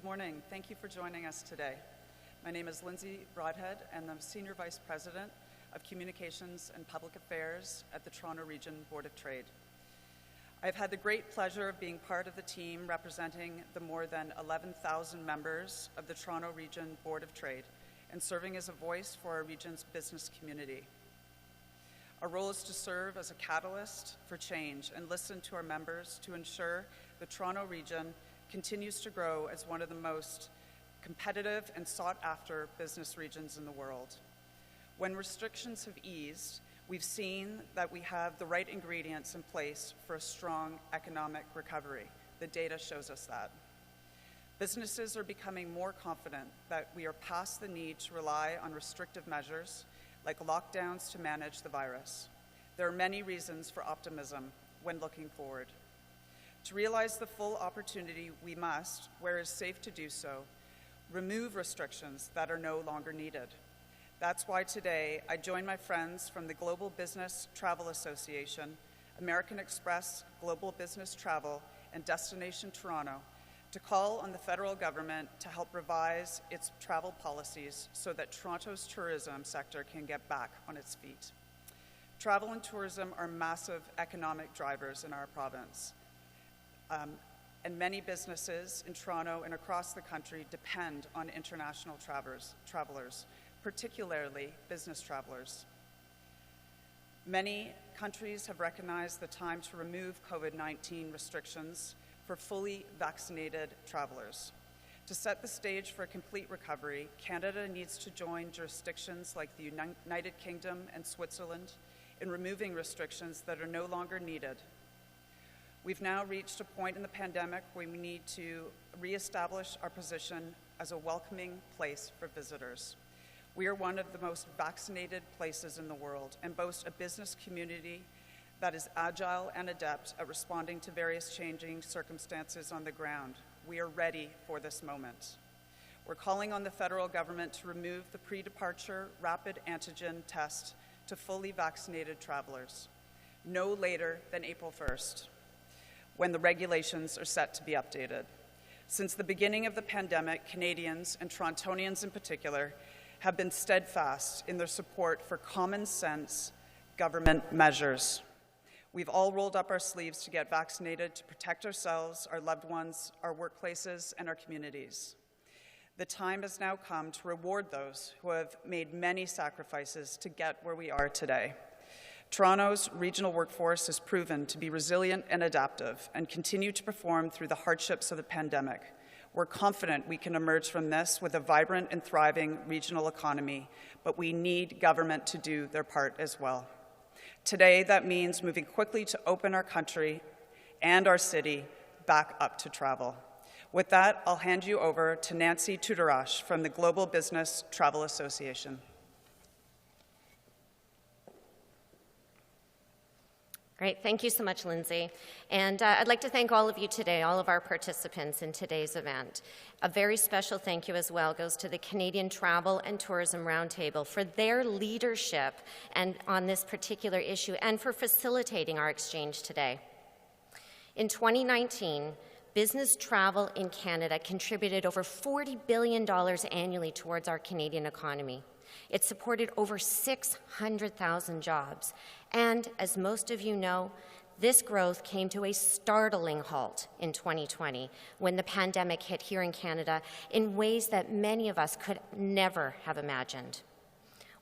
morning. Thank you for joining us today. My name is Lindsay Broadhead, and I'm Senior Vice President of Communications and Public Affairs at the Toronto Region Board of Trade. I've had the great pleasure of being part of the team representing the more than 11,000 members of the Toronto Region Board of Trade and serving as a voice for our region's business community. Our role is to serve as a catalyst for change and listen to our members to ensure the Toronto region continues to grow as one of the most competitive and sought-after business regions in the world. When restrictions have eased, we've seen that we have the right ingredients in place for a strong economic recovery. The data shows us that. Businesses are becoming more confident that we are past the need to rely on restrictive measures like lockdowns to manage the virus. There are many reasons for optimism when looking forward. To realize the full opportunity, we must, where it is safe to do so, remove restrictions that are no longer needed. That's why today I join my friends from the Global Business Travel Association, American Express Global Business Travel, and Destination Toronto to call on the federal government to help revise its travel policies so that Toronto's tourism sector can get back on its feet. Travel and tourism are massive economic drivers in our province, and many businesses in Toronto and across the country depend on international travelers, particularly business travelers. Many countries have recognized the time to remove COVID-19 restrictions for fully vaccinated travelers. To set the stage for a complete recovery, Canada needs to join jurisdictions like the United Kingdom and Switzerland in removing restrictions that are no longer needed. We've now reached a point in the pandemic where we need to reestablish our position as a welcoming place for visitors. We are one of the most vaccinated places in the world and boast a business community that is agile and adept at responding to various changing circumstances on the ground. We are ready for this moment. We're calling on the federal government to remove the pre-departure rapid antigen test to fully vaccinated travelers, no later than April 1st, when the regulations are set to be updated. Since the beginning of the pandemic, Canadians, and Torontonians in particular, have been steadfast in their support for common sense government measures. We've all rolled up our sleeves to get vaccinated to protect ourselves, our loved ones, our workplaces, and our communities. The time has now come to reward those who have made many sacrifices to get where we are today. Toronto's regional workforce has proven to be resilient and adaptive and continue to perform through the hardships of the pandemic. We're confident we can emerge from this with a vibrant and thriving regional economy, but we need government to do their part as well. Today, that means moving quickly to open our country and our city back up to travel. With that, I'll hand you over to Nancy Tudarash from the Global Business Travel Association. Great, thank you so much, Lindsay. And I'd like to thank all of you today, all of our participants in today's event. A very special thank you as well goes to the Canadian Travel and Tourism Roundtable for their leadership and on this particular issue and for facilitating our exchange today. In 2019, business travel in Canada contributed over $40 billion annually towards our Canadian economy. It supported over 600,000 jobs. And as most of you know, this growth came to a startling halt in 2020 when the pandemic hit here in Canada in ways that many of us could never have imagined.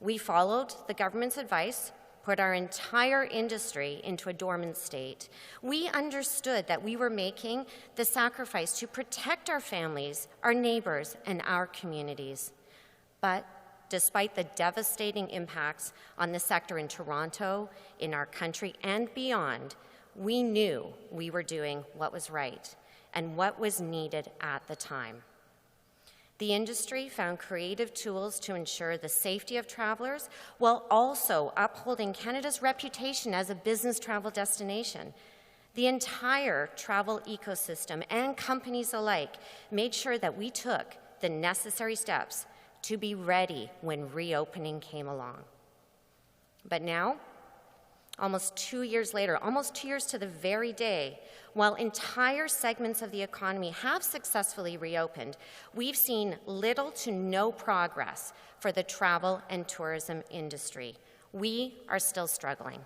We followed the government's advice, put our entire industry into a dormant state. We understood that we were making the sacrifice to protect our families, our neighbors, and our communities. But despite the devastating impacts on the sector in Toronto, in our country, and beyond, we knew we were doing what was right and what was needed at the time. The industry found creative tools to ensure the safety of travelers while also upholding Canada's reputation as a business travel destination. The entire travel ecosystem and companies alike made sure that we took the necessary steps to be ready when reopening came along. But now, Almost 2 years later, almost 2 years to the very day, while entire segments of the economy have successfully reopened, we've seen little to no progress for the travel and tourism industry. We are still struggling.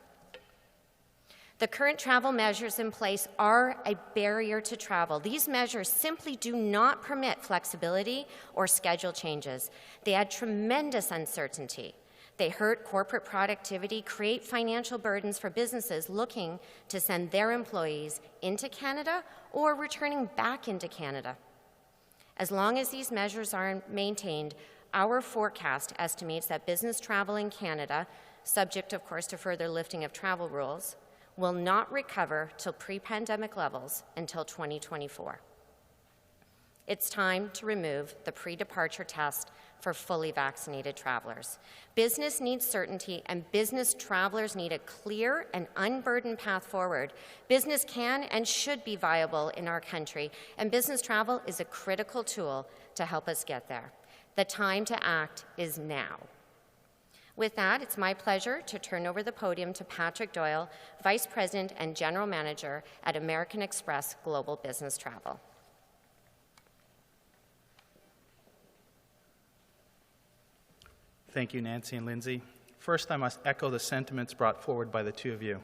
The current travel measures in place are a barrier to travel. These measures simply do not permit flexibility or schedule changes. They add tremendous uncertainty. They hurt corporate productivity, create financial burdens for businesses looking to send their employees into Canada or returning back into Canada. As long as these measures are maintained, our forecast estimates that business travel in Canada, subject of course to further lifting of travel rules, will not recover to pre-pandemic levels until 2024. It's time to remove the pre-departure test for fully vaccinated travelers. Business needs certainty, and business travelers need a clear and unburdened path forward. Business can and should be viable in our country, and business travel is a critical tool to help us get there. The time to act is now. With that, it's my pleasure to turn over the podium to Patrick Doyle, Vice President and General Manager at American Express Global Business Travel. Thank you, Nancy and Lindsay. First, I must echo the sentiments brought forward by the two of you.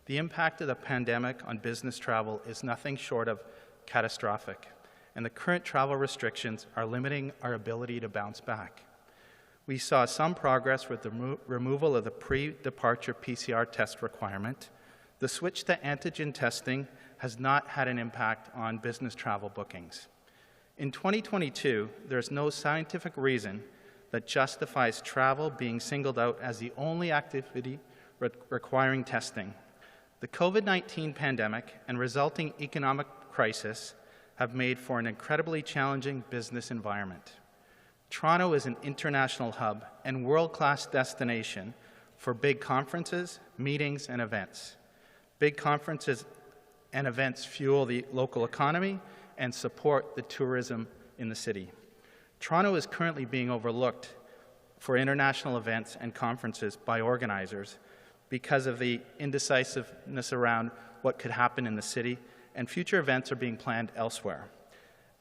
The impact of the pandemic on business travel is nothing short of catastrophic, and the current travel restrictions are limiting our ability to bounce back. We saw some progress with the removal of the pre-departure PCR test requirement. The switch to antigen testing has not had an impact on business travel bookings. In 2022, there's no scientific reason that justifies travel being singled out as the only activity requiring testing. The COVID-19 pandemic and resulting economic crisis have made for an incredibly challenging business environment. Toronto is an international hub and world-class destination for big conferences, meetings, and events. Big conferences and events fuel the local economy and support the tourism in the city. Toronto is currently being overlooked for international events and conferences by organizers because of the indecisiveness around what could happen in the city, and future events are being planned elsewhere.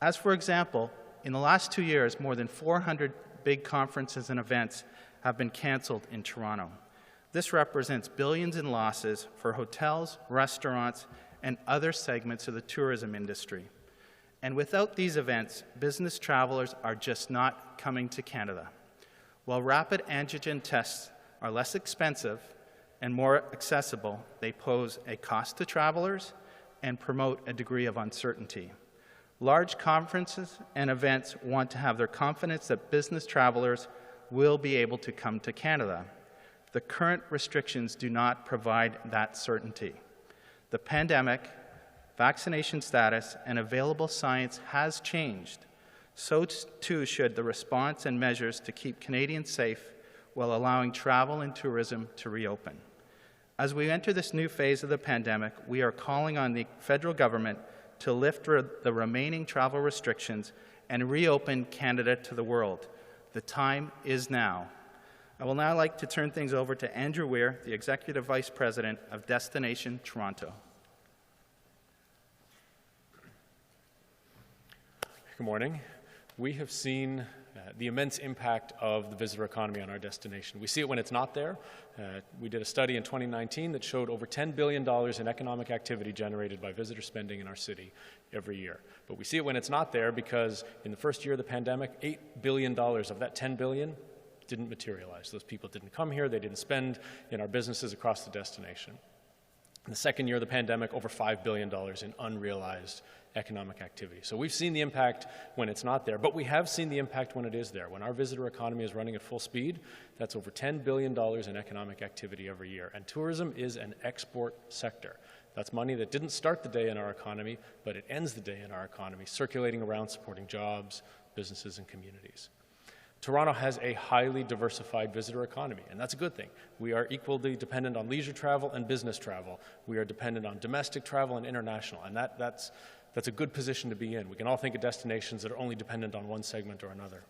As for example, in the last 2 years, more than 400 big conferences and events have been canceled in Toronto. This represents billions in losses for hotels, restaurants, and other segments of the tourism industry. And without these events, business travelers are just not coming to Canada. While rapid antigen tests are less expensive and more accessible, they pose a cost to travelers and promote a degree of uncertainty. Large conferences and events want to have their confidence that business travelers will be able to come to Canada. The current restrictions do not provide that certainty. The pandemic, vaccination status, and available science has changed. So too should the response and measures to keep Canadians safe while allowing travel and tourism to reopen. As we enter this new phase of the pandemic, we are calling on the federal government to lift the remaining travel restrictions and reopen Canada to the world. The time is now. I will now like to turn things over to Andrew Weir, the Executive Vice President of Destination Toronto. Good morning. We have seen the immense impact of the visitor economy on our destination. We see it when it's not there. We did a study in 2019 that showed over $10 billion in economic activity generated by visitor spending in our city every year. But we see it when it's not there because in the first year of the pandemic, $8 billion of that $10 billion didn't materialize. Those people didn't come here, they didn't spend in our businesses across the destination. In the second year of the pandemic, over $5 billion in unrealized economic activity. So we've seen the impact when it's not there, but we have seen the impact when it is there. When our visitor economy is running at full speed, that's over $10 billion in economic activity every year. And tourism is an export sector. That's money that didn't start the day in our economy, but it ends the day in our economy, circulating around supporting jobs, businesses, and communities. Toronto has a highly diversified visitor economy, and that's a good thing. We are equally dependent on leisure travel and business travel. We are dependent on domestic travel and international, and that's a good position to be in. We can all think of destinations that are only dependent on one segment or another.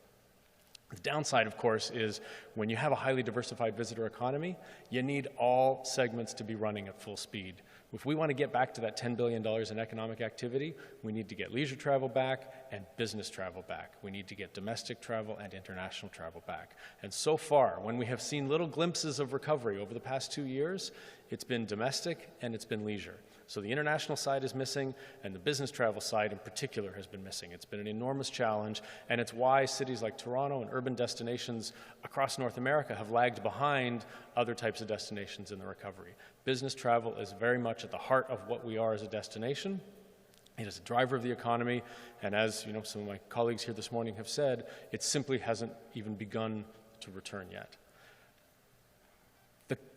The downside, of course, is when you have a highly diversified visitor economy, you need all segments to be running at full speed. If we want to get back to that $10 billion in economic activity, we need to get leisure travel back and business travel back. We need to get domestic travel and international travel back. And so far, when we have seen little glimpses of recovery over the past 2 years, it's been domestic and it's been leisure. So the international side is missing, and the business travel side in particular has been missing. It's been an enormous challenge, and it's why cities like Toronto and urban destinations across North America have lagged behind other types of destinations in the recovery. Business travel is very much at the heart of what we are as a destination. It is a driver of the economy, and as some of my colleagues here this morning have said, it simply hasn't even begun to return yet.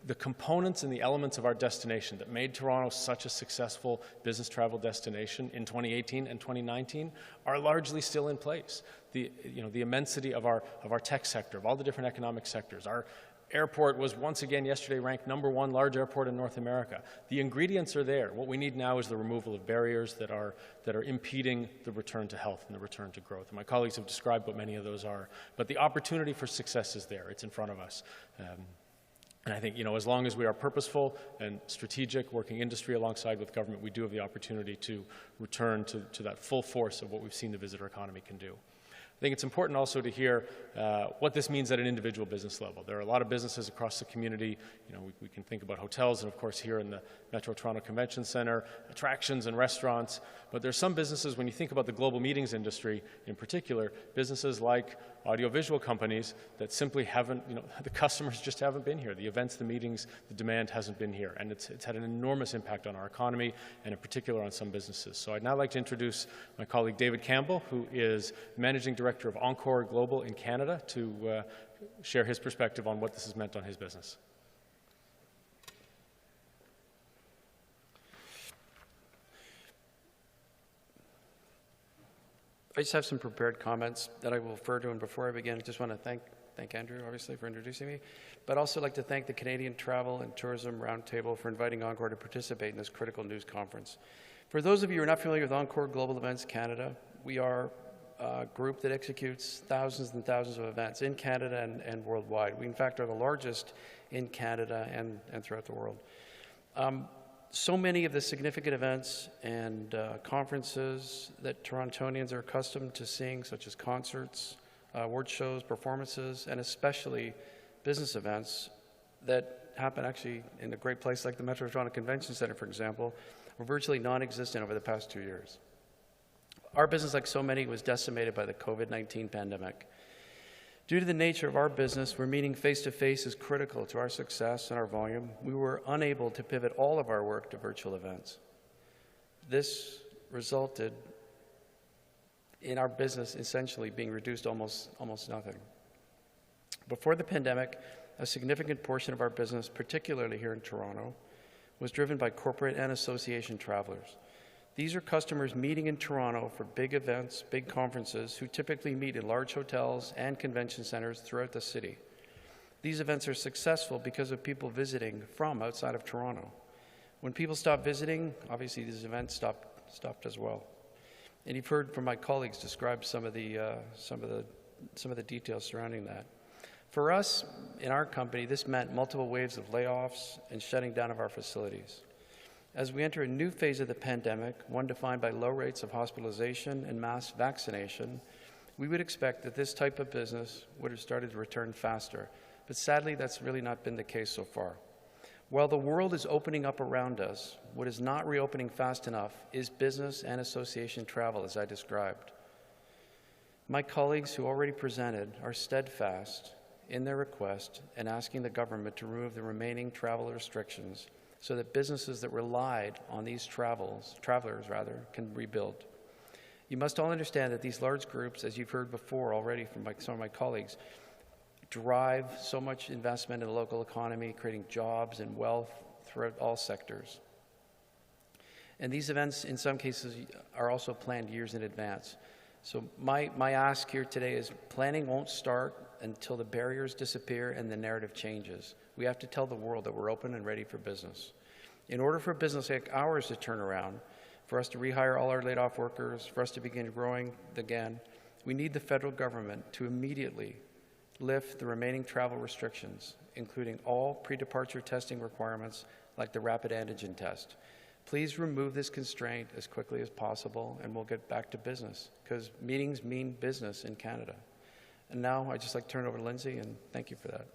The components and the elements of our destination that made Toronto such a successful business travel destination in 2018 and 2019 are largely still in place. The immensity of our tech sector, of all the different economic sectors. Our airport was once again yesterday ranked #1 large airport in North America. The ingredients are there. What we need now is the removal of barriers that are impeding the return to health and the return to growth. And my colleagues have described what many of those are. But the opportunity for success is there. It's in front of us. And I think, as long as we are purposeful and strategic, working industry alongside with government, we do have the opportunity to return to that full force of what we've seen the visitor economy can do. I think it's important also to hear what this means at an individual business level. There are a lot of businesses across the community. We can think about hotels and, of course, here in the Metro Toronto Convention Centre, attractions and restaurants. But there are some businesses, when you think about the global meetings industry in particular, businesses like audiovisual companies that simply haven't, the customers just haven't been here. The events, the meetings, the demand hasn't been here. And it's had an enormous impact on our economy and in particular on some businesses. So I'd now like to introduce my colleague David Campbell, who is Managing Director of Encore Global in Canada, to share his perspective on what this has meant on his business. I just have some prepared comments that I will refer to, and before I begin, I just want to thank Andrew, obviously, for introducing me, but also like to thank the Canadian Travel and Tourism Roundtable for inviting Encore to participate in this critical news conference. For those of you who are not familiar with Encore Global Events Canada, we are a group that executes thousands and thousands of events in Canada and worldwide. We, in fact, are the largest in Canada and throughout the world. So many of the significant events and conferences that Torontonians are accustomed to seeing, such as concerts, award shows, performances, and especially business events that happen actually in a great place like the Metro Toronto Convention Centre, for example, were virtually non-existent over the past 2 years. Our business, like so many, was decimated by the COVID-19 pandemic. Due to the nature of our business, where meeting face-to-face is critical to our success and our volume, we were unable to pivot all of our work to virtual events. This resulted in our business essentially being reduced almost nothing. Before the pandemic, a significant portion of our business, particularly here in Toronto, was driven by corporate and association travelers. These are customers meeting in Toronto for big events, big conferences, who typically meet in large hotels and convention centers throughout the city. These events are successful because of people visiting from outside of Toronto. When people stop visiting, obviously these events stopped as well. And you've heard from my colleagues describe some of the details surrounding that. For us, in our company, this meant multiple waves of layoffs and shutting down of our facilities. As we enter a new phase of the pandemic, one defined by low rates of hospitalization and mass vaccination, we would expect that this type of business would have started to return faster. But sadly, that's really not been the case so far. While the world is opening up around us, what is not reopening fast enough is business and association travel, as I described. My colleagues who already presented are steadfast in their request and asking the government to remove the remaining travel restrictions so that businesses that relied on these travelers can rebuild. You must all understand that these large groups, as you've heard before already from some of my colleagues, drive so much investment in the local economy, creating jobs and wealth throughout all sectors. And these events, in some cases, are also planned years in advance. So my ask here today is planning won't start until the barriers disappear and the narrative changes. We have to tell the world that we're open and ready for business. In order for a business like ours to turn around, for us to rehire all our laid-off workers, for us to begin growing again, we need the federal government to immediately lift the remaining travel restrictions, including all pre-departure testing requirements like the rapid antigen test. Please remove this constraint as quickly as possible, and we'll get back to business, because meetings mean business in Canada. And now I'd just like to turn it over to Lindsay, and thank you for that.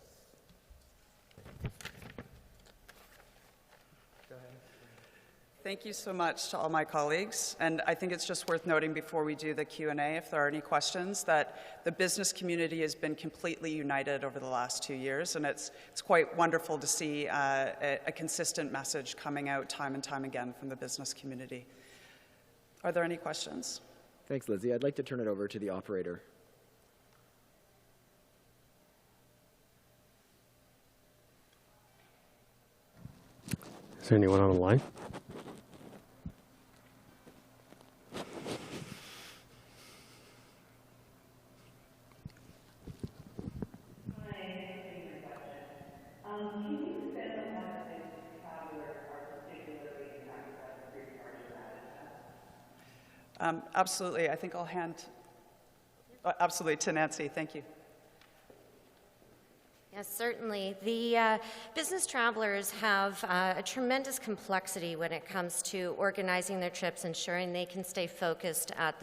Thank you so much to all my colleagues. And I think it's just worth noting before we do the Q&A, if there are any questions, that the business community has been completely united over the last 2 years. And it's quite wonderful to see a consistent message coming out time and time again from the business community. Are there any questions? Thanks, Lizzie. I'd like to turn it over to the operator. Is there anyone on the line? Absolutely. I think I'll hand absolutely to Nancy. Thank you. Yes, certainly. The business travelers have a tremendous complexity when it comes to organizing their trips, ensuring they can stay focused at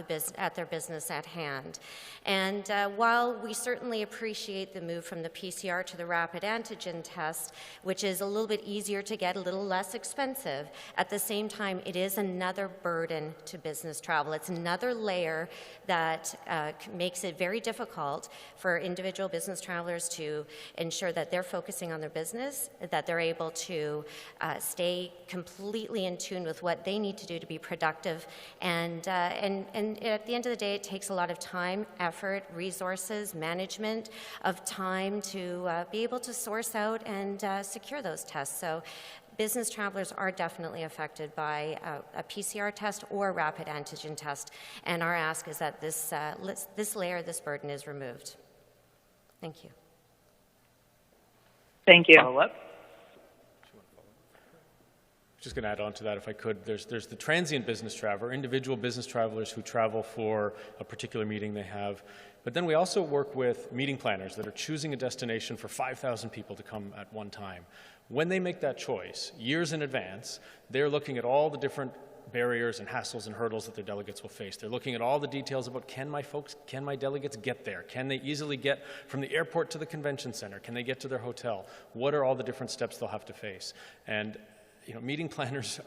their business at hand. And while we certainly appreciate the move from the PCR to the rapid antigen test, which is a little bit easier to get, a little less expensive, at the same time, it is another burden to business travel. It's another layer that makes it very difficult for individual business travelers to ensure that they're focusing on their business, that they're able to stay completely in tune with what they need to do to be productive. And at the end of the day, it takes a lot of time, effort, resources, management of time to be able to source out and secure those tests. So business travelers are definitely affected by a PCR test or rapid antigen test. And our ask is that this layer, this burden is removed. Thank you. Thank you. Just going to add on to that, if I could. There's the transient business traveler, individual business travelers who travel for a particular meeting they have. But then we also work with meeting planners that are choosing a destination for 5,000 people to come at one time. When they make that choice, years in advance, they're looking at all the different barriers and hassles and hurdles that their delegates will face. They're looking at all the details about can my delegates get there? Can they easily get from the airport to the convention center? Can they get to their hotel? What are all the different steps they'll have to face? And meeting planners,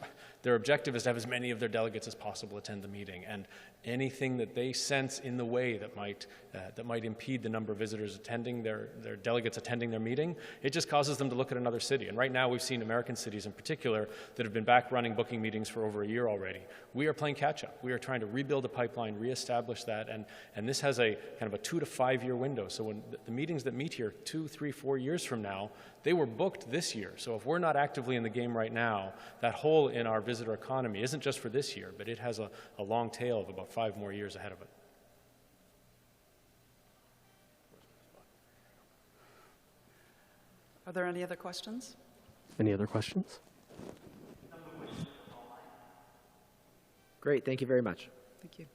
their objective is to have as many of their delegates as possible attend the meeting, and anything that they sense in the way that might impede the number of visitors attending their delegates attending their meeting, it just causes them to look at another city. And right now we've seen American cities in particular that have been back running booking meetings for over a year already. We are playing catch up. We are trying to rebuild a pipeline, reestablish that, and this has a kind of a 2 to 5 year window. So when the meetings that meet here 2, 3, 4 years from now, they were booked this year. So if we're not actively in the game right now, that hole in our visitor economy isn't just for this year, but it has a long tail of about 5 more years ahead of it. Are there any other questions? Any other questions? Great, thank you very much. Thank you.